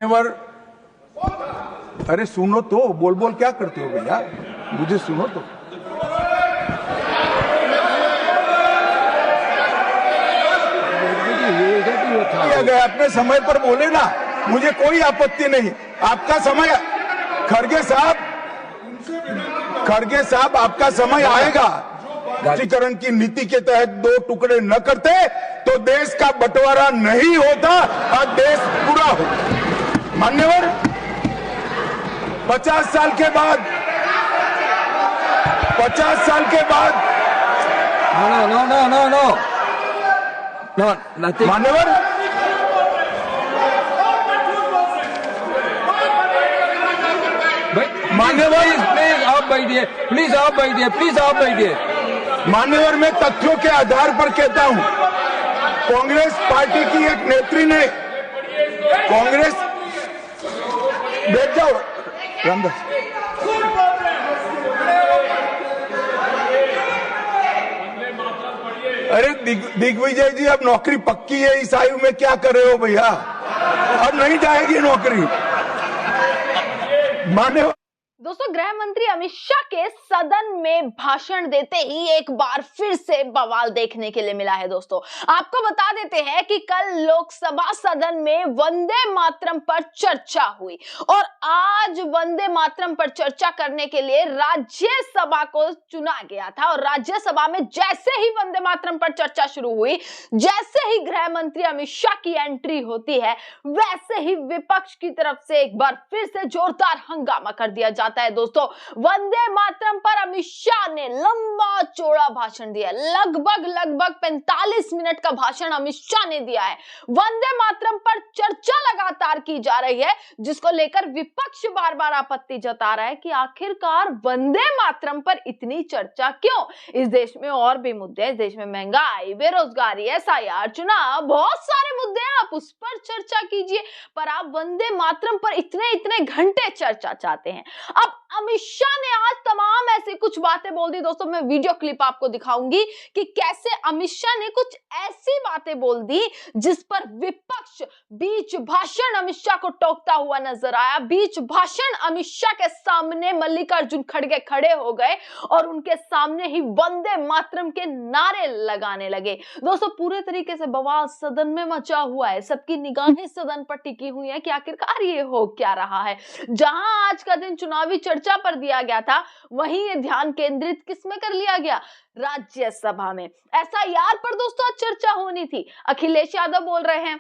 मान्यवर, अरे सुनो तो, बोल बोल क्या करते हो भैया, मुझे सुनो तो। गया अपने समय पर बोले ना, मुझे कोई आपत्ति नहीं। आपका समय, खड़गे साहब आपका समय आएगा। राष्ट्रीयकरण की नीति के तहत 2 टुकड़े न करते तो देश का बंटवारा नहीं होता और देश पूरा होता। मान्यवर, 50 साल के बाद No, nothing. मान्यवर, प्लीज आप बैठिए। मान्यवर, मैं तथ्यों के आधार पर कहता हूं, कांग्रेस पार्टी की एक नेत्री ने बैठ जाओ रामदास। अरे दिग्विजय जी, अब नौकरी पक्की है, इस आयु में क्या कर रहे हो भैया, अब नहीं जाएगी नौकरी। मान्यवर, दोस्तों, गृह मंत्री अमित शाह के सदन में भाषण देते ही एक बार फिर से बवाल देखने के लिए मिला है। दोस्तों, आपको बता देते हैं कि कल लोकसभा सदन में वंदे मातरम पर चर्चा हुई और आज वंदे मातरम पर चर्चा करने के लिए राज्यसभा को चुना गया था। और राज्यसभा में जैसे ही वंदे मातरम पर चर्चा शुरू हुई, जैसे ही गृह मंत्री अमित शाह की एंट्री होती है, वैसे ही विपक्ष की तरफ से एक बार फिर से जोरदार हंगामा कर दिया जाता है। दोस्तों, वंदे मातरम पर अमित शाह ने लंबा चौड़ा भाषण दिया। लगभग 45 मिनट का भाषण अमित शाह ने दिया है। वंदे मातरम पर चर्चा लगातार की जा रही है, जिसको लेकर विपक्ष बार बार आपत्ति जता रहा है कि आखिरकार वंदे मातरम पर इतनी चर्चा क्यों। इस देश में और भी मुद्दे हैं, इस देश में महंगाई, बेरोजगारी, SIR, चुनाव, बहुत सारे मुद्दे हैं, आप उस पर चर्चा कीजिए, पर आप वंदे मातरम पर इतने घंटे चर्चा चाहते हैं। अब अमित शाह ने आज तमाम ऐसी कुछ बातें बोल दी। दोस्तों, मैं वीडियो क्लिप आपको दिखाऊंगी कि कैसे अमित शाह ने कुछ ऐसी बातें बोल दी जिस पर विपक्ष बीच भाषण अमित शाह को टोकता हुआ नजर आया। बीच भाषण अमित शाह के सामने मल्लिकार्जुन खड़गे खड़े हो गए और उनके सामने ही वंदे मातरम के नारे लगाने लगे। दोस्तों, पूरे तरीके से बवाल सदन में मचा हुआ है। सबकी निगाहें सदन पर टिकी हुई है कि आखिरकार ये हो क्या रहा है। जहां आज का दिन चुनावी चर्चा पर दिया गया था, वहीं ये ध्यान केंद्रित किसमें कर लिया गया? राज्यसभा में। SIR पर दोस्तों आज चर्चा होनी थी। अखिलेश यादव बोल रहे हैं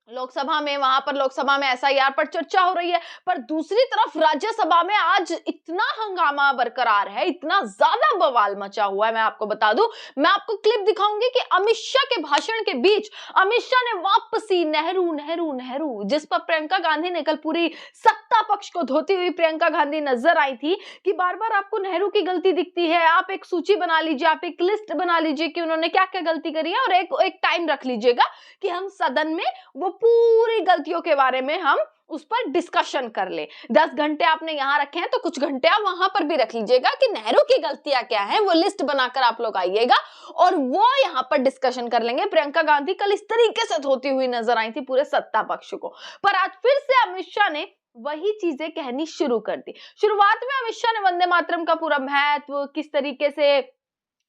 लोकसभा में, वहां पर लोकसभा में SIR पर चर्चा हो रही है, पर दूसरी तरफ राज्यसभा में आज इतना हंगामा बरकरार है, इतना ज्यादा बवाल मचा हुआ है। मैं आपको बता दूं, मैं आपको क्लिप दिखाऊंगी कि अमित शाह के भाषण के बीच अमित शाह ने वापसी नेहरू नेहरू नेहरू, जिस पर प्रियंका गांधी ने कल पूरी सत्ता पक्ष को धोती हुई प्रियंका गांधी नजर आई थी कि बार बार आपको नेहरू की गलती दिखती है। आप एक सूची बना लीजिए, आप एक लिस्ट बना लीजिए कि उन्होंने क्या क्या गलती करी है और एक टाइम रख लीजिएगा कि हम सदन में वो पूरी गलतियों के बारे में हम उस पर डिस्कशन कर ले। 10 घंटे आपने यहां रखे हैं तो कुछ घंटे आप वहां पर भी रख लीजिएगा कि नेहरू की गलतियां क्या हैं, वो लिस्ट बनाकर आप लोग आइएगा और वो यहां पर डिस्कशन कर लेंगे। प्रियंका गांधी कल इस तरीके से धोती हुई नजर आई थी पूरे सत्ता पक्ष को, पर आज फिर से अमित शाह ने वही चीजें कहनी शुरू कर दी। शुरुआत में अमित शाह ने वंदे मातरम का पूरा महत्व, किस तरीके से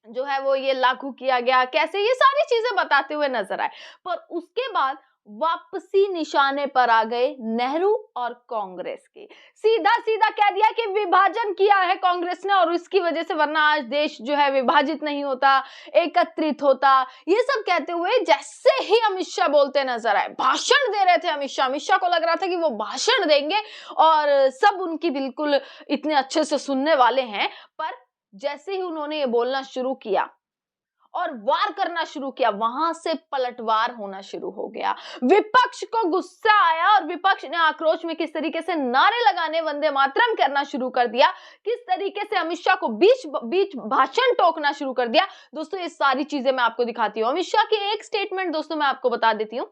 जो है वो ये लागू किया गया, कैसे, ये सारी चीजें बताते हुए नजर आए, पर उसके बाद वापसी निशाने पर आ गए नेहरू और कांग्रेस की। सीधा सीधा कह दिया कि विभाजन किया है कांग्रेस ने और इसकी वजह से, वरना आज देश जो है विभाजित नहीं होता, एकत्रित होता। ये सब कहते हुए जैसे ही अमित शाह बोलते नजर आए, भाषण दे रहे थे अमित शाह को लग रहा था कि वो भाषण देंगे और सब उनकी बिल्कुल इतने अच्छे से सुनने वाले हैं, पर जैसे ही उन्होंने ये बोलना शुरू किया और वार करना शुरू किया, वहां से पलटवार होना शुरू हो गया। विपक्ष को गुस्सा आया और विपक्ष ने आक्रोश में किस तरीके से नारे लगाने, वंदे मातरम करना शुरू कर दिया, किस तरीके से अमित शाह को बीच भाषण टोकना शुरू कर दिया। दोस्तों, ये सारी चीजें मैं आपको दिखाती हूँ। अमित शाह की एक स्टेटमेंट दोस्तों मैं आपको बता देती हूँ।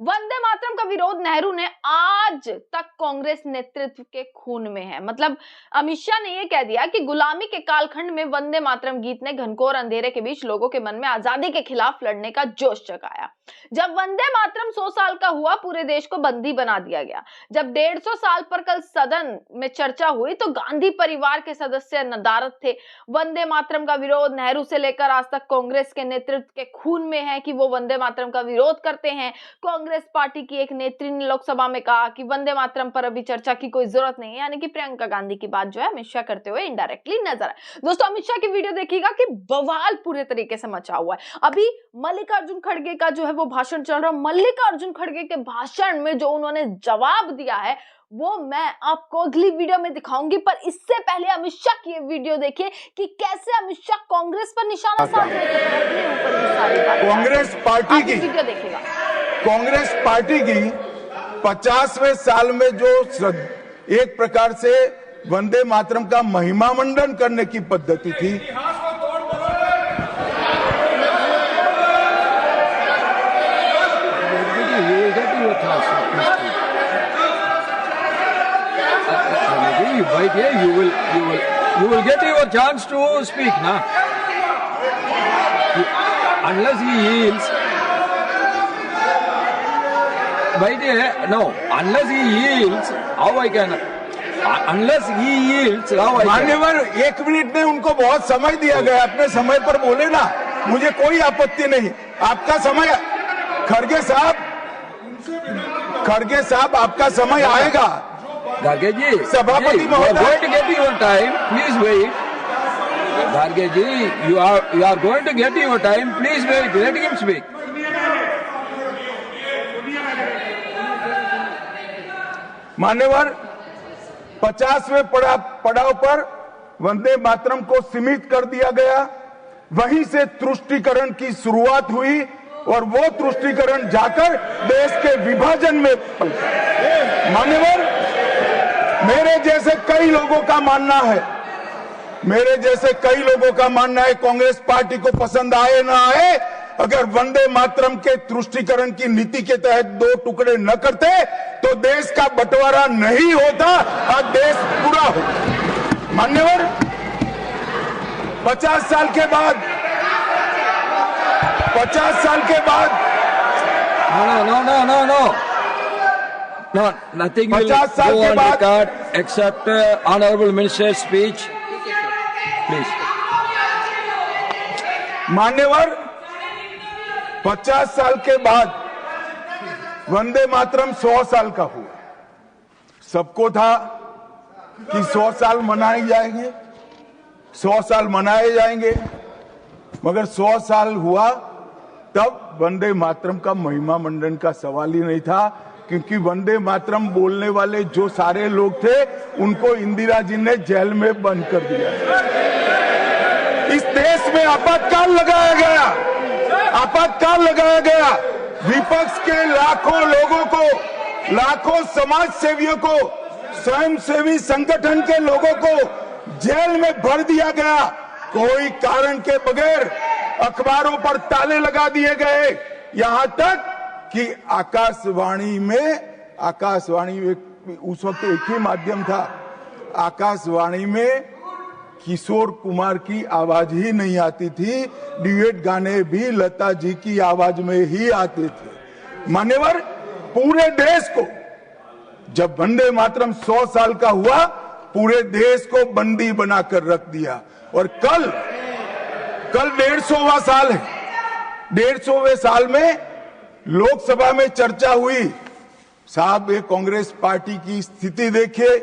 वंदे मातरम का विरोध नेहरू ने आज तक कांग्रेस नेतृत्व के खून में है। मतलब अमित शाह ने यह कह दिया कि गुलामी के कालखंड में वंदे मातरम गीत ने घनघोर अंधेरे के बीच लोगों के मन में आजादी के खिलाफ लड़ने का जोश जगाया। जब वंदे मातरम 100 साल का हुआ, पूरे देश को बंदी बना दिया गया। जब 150 साल पर कल सदन में चर्चा हुई तो गांधी परिवार के सदस्य नदारद थे। वंदे मातरम का विरोध नेहरू से लेकर आज तक कांग्रेस के नेतृत्व के खून में है कि वो वंदे मातरम का विरोध करते हैं। कांग्रेस पार्टी की एक नेत्री ने लोकसभा में कहा कि वंदे मातरम पर अभी चर्चा की कोई जरूरत नहीं है, यानी कि प्रियंका गांधी की बात जो है अमित शाह करते हुए इनडायरेक्टली नजर आए। दोस्तों, अमित शाह की वीडियो देखिएगा कि बवाल पूरे तरीके से मचा हुआ है। अभी मल्लिकार्जुन खड़गे का जो है वो भाषण चल रहा है। मल्लिकार्जुन खड़गे के भाषण में जो उन्होंने जवाब दिया है वो मैं आपको अगली वीडियो में दिखाऊंगी, पर इससे पहले अमित शाह की वीडियो देखिए कि कैसे अमित शाह कांग्रेस पर निशाना साधने के ऊपर कांग्रेस पार्टी की वीडियो देखिएगा। कांग्रेस पार्टी की 50वें साल में जो एक प्रकार से वंदे मातरम का महिमा मंडन करने की पद्धति थी, Right here, you will get your chance to speak, na? Unless he yields, right here, no. Unless he yields, how I can? Unless he yields, how I can? मान्यवर, 1 मिनट में उनको बहुत समय दिया गया, अपने समय पर बोले ना, मुझे कोई आपत्ति नहीं। आपका समय, खड़गे साहब आपका समय आएगा। Garge ji, सभापति you are महोदय, going to get your time. Please wait. Garge ji, you are going to get your time. Please wait. Let him speak. मान्यवर, 50वें पड़ाव पर वंदे मातरम को सीमित कर दिया गया। वहीं से तुष्टीकरण की शुरुआत हुई और वो तुष्टीकरण जाकर देश के विभाजन में पलटा। मान्यवर, मेरे जैसे कई लोगों का मानना है, कांग्रेस पार्टी को पसंद आए ना आए, अगर वंदे मातरम के तुष्टीकरण की नीति के तहत 2 टुकड़े न करते तो देश का बंटवारा नहीं होता और देश पूरा होता। मान्यवर, 50 साल के बाद No, nothing will 50 साल go के on बाद record except honorable minister's speech. Please. मान्यवर, 50 साल के बाद वंदे मातरम 100 साल का हुआ। सबको था कि 100 साल मनाए जाएंगे, मगर 100 साल हुआ तब वंदे मातरम का महिमा मंडन का सवाल ही नहीं था, क्योंकि वंदे मातरम बोलने वाले जो सारे लोग थे उनको इंदिरा जी ने जेल में बंद कर दिया। इस देश में आपातकाल लगाया गया। विपक्ष के लाखों लोगों को, लाखों समाज सेवियों को, स्वयंसेवी संगठन के लोगों को जेल में भर दिया गया। कोई कारण के बगैर अखबारों पर ताले लगा दिए गए। यहां तक कि आकाशवाणी में उस वक्त एक ही माध्यम था, आकाशवाणी में किशोर कुमार की आवाज ही नहीं आती थी, ड्यूएट गाने भी लता जी की आवाज में ही आते थे। मान्यवर, पूरे देश को जब वंदे मातरम 100 साल का हुआ, पूरे देश को बंदी बनाकर रख दिया। और कल 150वां साल है। 150वें साल में लोकसभा में चर्चा हुई। साहब, ये कांग्रेस पार्टी की स्थिति देखिए।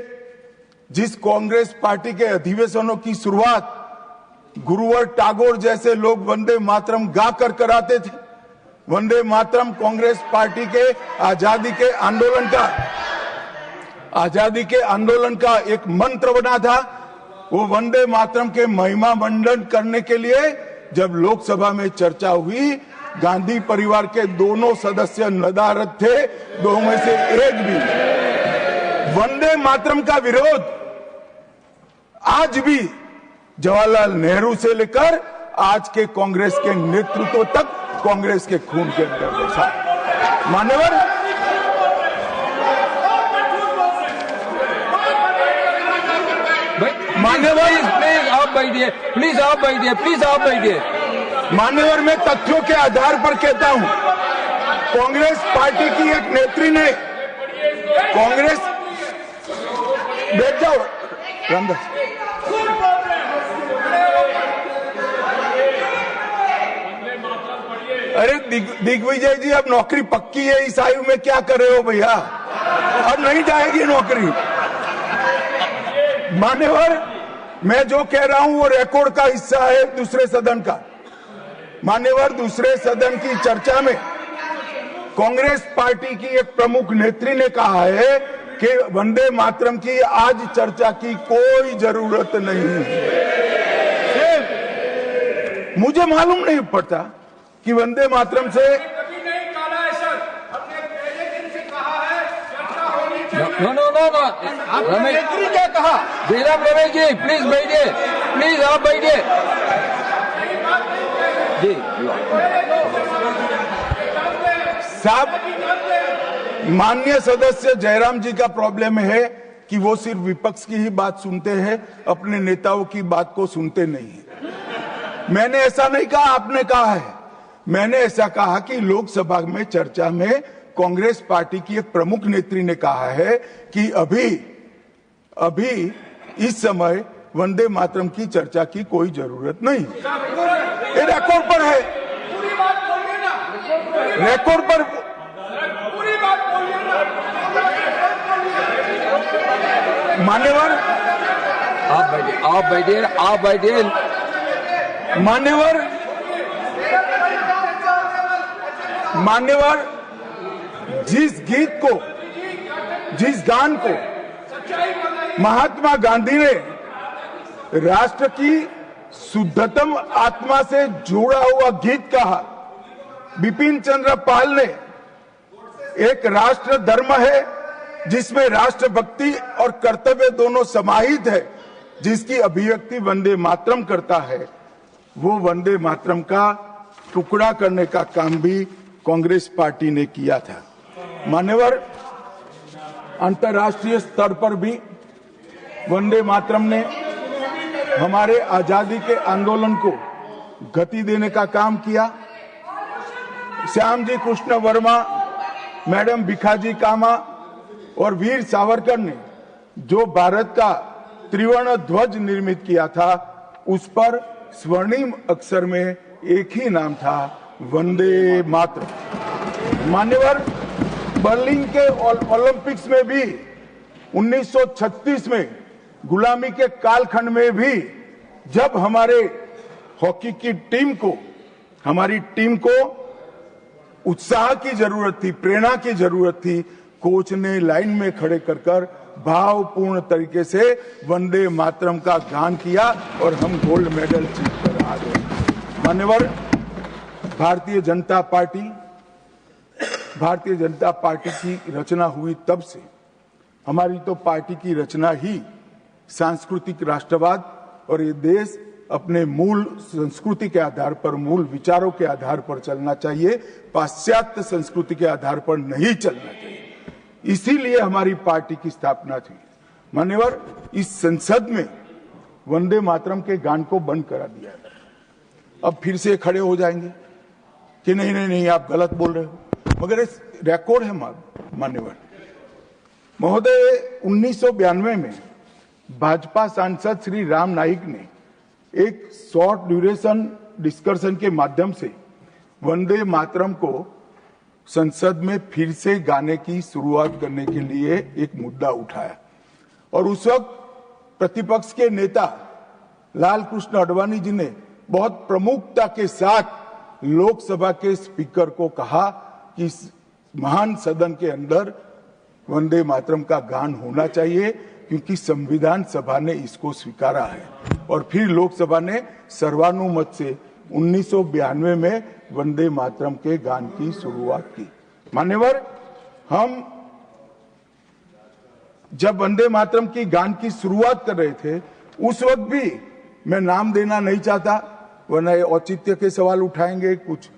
जिस कांग्रेस पार्टी के अधिवेशनों की शुरुआत गुरुवर टागोर जैसे लोग वंदे मातरम गाकर कराते थे। वंदे मातरम कांग्रेस पार्टी के आजादी के आंदोलन का एक मंत्र बना था। वो वंदे मातरम के महिमा मंडन करने के लिए जब लोकसभा में चर्चा हुई, गांधी परिवार के दोनों सदस्य नदारद थे, दो में से एक भी। वंदे मातरम का विरोध आज भी जवाहरलाल नेहरू से लेकर आज के कांग्रेस के नेतृत्व तक कांग्रेस के खून के अंदर बसा। मान्यवर, मान्यवर प्लीज आप बैठिए, प्लीज आप बैठिए, प्लीज आप बैठिए। मान्यवर, मैं तथ्यों के आधार पर कहता हूं, कांग्रेस पार्टी की एक नेत्री ने कांग्रेस बैठ जाओ रामदास, अरे दिग्विजय जी, अब नौकरी पक्की है इस आयु में, क्या कर रहे हो भैया, अब नहीं जाएगी नौकरी। मान्यवर, मैं जो कह रहा हूं वो रिकॉर्ड का हिस्सा है दूसरे सदन का। मान्यवर, दूसरे सदन की चर्चा में कांग्रेस पार्टी की एक प्रमुख नेत्री ने कहा है कि वंदे मातरम की आज चर्चा की कोई जरूरत नहीं है। मुझे मालूम नहीं पड़ता कि वंदे मातरम से नो रमेश क्या कहा? जयराम रमेश जी प्लीज बैठिए, प्लीज आप बैठिए जी। साहब, माननीय सदस्य जयराम जी का प्रॉब्लम है कि वो सिर्फ विपक्ष की ही बात सुनते हैं, अपने नेताओं की बात को सुनते नहीं है। मैंने ऐसा नहीं कहा, आपने कहा है। मैंने ऐसा कहा कि लोकसभा में चर्चा में कांग्रेस पार्टी की एक प्रमुख नेत्री ने कहा है कि अभी इस समय वंदे मातरम की चर्चा की कोई जरूरत नहीं। ये रिकॉर्ड पर है, रिकॉर्ड पर पूरी बात बोलिए ना। मान्यवर, आप बैठिए, आप बैठिए, आप बैठिए। मान्यवर, जिस गीत को, जिस गान को महात्मा गांधी ने राष्ट्र की शुद्धतम आत्मा से जुड़ा हुआ गीत कहा, बिपिन चंद्र पाल ने एक राष्ट्र धर्म है जिसमें राष्ट्रभक्ति और कर्तव्य दोनों समाहित है, जिसकी अभिव्यक्ति वंदे मातरम करता है, वो वंदे मातरम का टुकड़ा करने का काम भी कांग्रेस पार्टी ने किया था। मान्यवर, अंतर्राष्ट्रीय स्तर पर भी वंदे मातरम ने हमारे आजादी के आंदोलन को गति देने का काम किया। श्याम जी कृष्ण वर्मा, मैडम भिखाजी कामा और वीर सावरकर ने जो भारत का त्रिवर्ण ध्वज निर्मित किया था, उस पर स्वर्णिम अक्षर में एक ही नाम था, वंदे मातरम। मान्यवर, बर्लिन के ओलंपिक्स में भी 1936 में गुलामी के कालखंड में भी जब हमारे हॉकी की हमारी टीम को उत्साह की जरूरत थी, प्रेरणा की जरूरत थी, कोच ने लाइन में खड़े कर भावपूर्ण तरीके से वंदे मातरम का गान किया और हम गोल्ड मेडल जीत कर आ गए। मान्यवर, भारतीय जनता पार्टी की रचना हुई तब से हमारी तो पार्टी की रचना ही सांस्कृतिक राष्ट्रवाद और ये देश अपने मूल संस्कृति के आधार पर, मूल विचारों के आधार पर चलना चाहिए, पाश्चात्य संस्कृति के आधार पर नहीं चलना चाहिए। इसीलिए हमारी पार्टी की स्थापना थी। मान्यवर, इस संसद में वंदे मातरम के गान को बंद करा दिया। अब फिर से खड़े हो जाएंगे कि नहीं आप गलत बोल रहे हो, मगर इस रिकॉर्ड है मान्यवर महोदय। 1992 में भाजपा सांसद श्री राम नाईक ने एक शॉर्ट ड्यूरेशन डिस्कशन के माध्यम से वंदे मातरम को संसद में फिर से गाने की शुरुआत करने के लिए एक मुद्दा उठाया और उस वक्त प्रतिपक्ष के नेता लाल कृष्ण आडवाणी जी ने बहुत प्रमुखता के साथ लोकसभा के स्पीकर को कहा कि इस महान सदन के अंदर वंदे मातरम का गान होना चाहिए, क्योंकि संविधान सभा ने इसको स्वीकारा है। और फिर लोकसभा ने सर्वानुमत से 1992 में वंदे मातरम के गान की शुरुआत की। मान्यवर, हम जब वंदे मातरम की गान की शुरुआत कर रहे थे, उस वक्त भी मैं नाम देना नहीं चाहता, वरना औचित्य के सवाल उठाएंगे, कुछ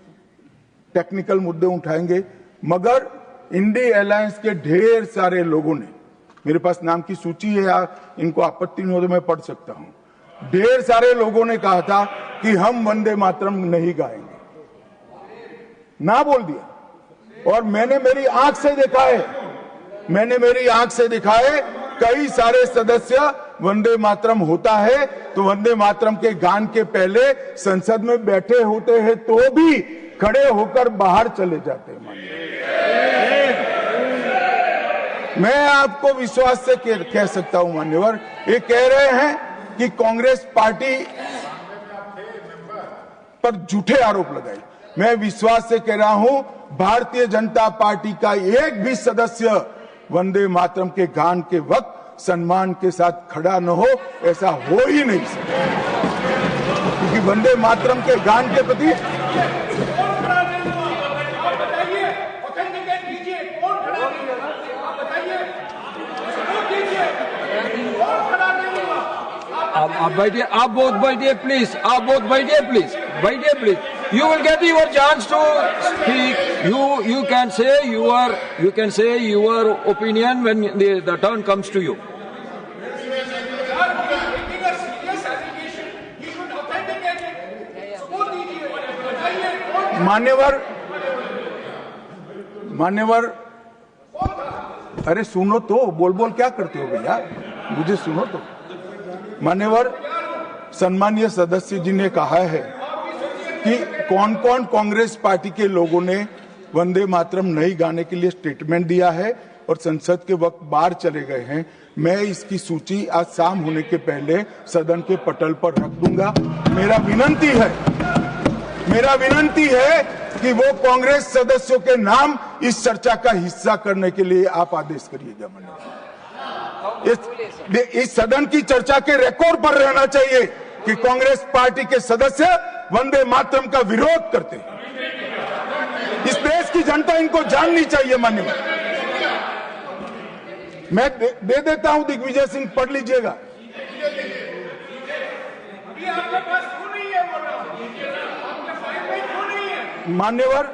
टेक्निकल मुद्दे उठाएंगे, मगर इंडी अलायंस के ढेर सारे लोगों ने मेरे पास नाम की सूची है, या इनको आपत्ति नहीं हो तो मैं पढ़ सकता हूं। ढेर सारे लोगों ने कहा था कि हम वंदे मातरम नहीं गाएंगे, ना बोल दिया। और मैंने मेरी आंख से देखा है, कई सारे सदस्य वंदे मातरम होता है तो वंदे मातरम के गान के पहले संसद में बैठे होते हैं तो भी खड़े होकर बाहर चले जाते हैं। मैं आपको विश्वास से कह सकता हूं मान्यवर, ये कह रहे हैं कि कांग्रेस पार्टी पर झूठे आरोप लगाए। मैं विश्वास से कह रहा हूं, भारतीय जनता पार्टी का एक भी सदस्य वंदे मातरम के गान के वक्त सम्मान के साथ खड़ा न हो, ऐसा हो ही नहीं सकता, क्योंकि वंदे मातरम के गान के प्रति आप बैठिए, आप बोथ बैठिए प्लीज, आप बोथ बैठिए प्लीज, बैठिए please. You will get your chance to speak. You can say your opinion when the turn comes to you. मान्यवर, अरे सुनो तो, बोल क्या करते हो भैया, मुझे सुनो तो। मान्यवर, सम्मानीय सदस्य जी ने कहा है कि कौन कौन कांग्रेस पार्टी के लोगों ने वंदे मातरम नहीं गाने के लिए स्टेटमेंट दिया है और संसद के वक्त बाहर चले गए हैं। मैं इसकी सूची आज शाम होने के पहले सदन के पटल पर रख दूंगा। मेरा विनंती है कि वो कांग्रेस सदस्यों के नाम इस चर्चा का हिस्सा करने के लिए आप आदेश करिएगा। इस सदन की चर्चा के रिकॉर्ड पर रहना चाहिए कि कांग्रेस पार्टी के सदस्य वंदे मातरम का विरोध करते हैं। इस देश की जनता इनको जाननी चाहिए। मान्यवर, मैं दे देता हूं, दिग्विजय सिंह पढ़ लीजिएगा। मान्यवर,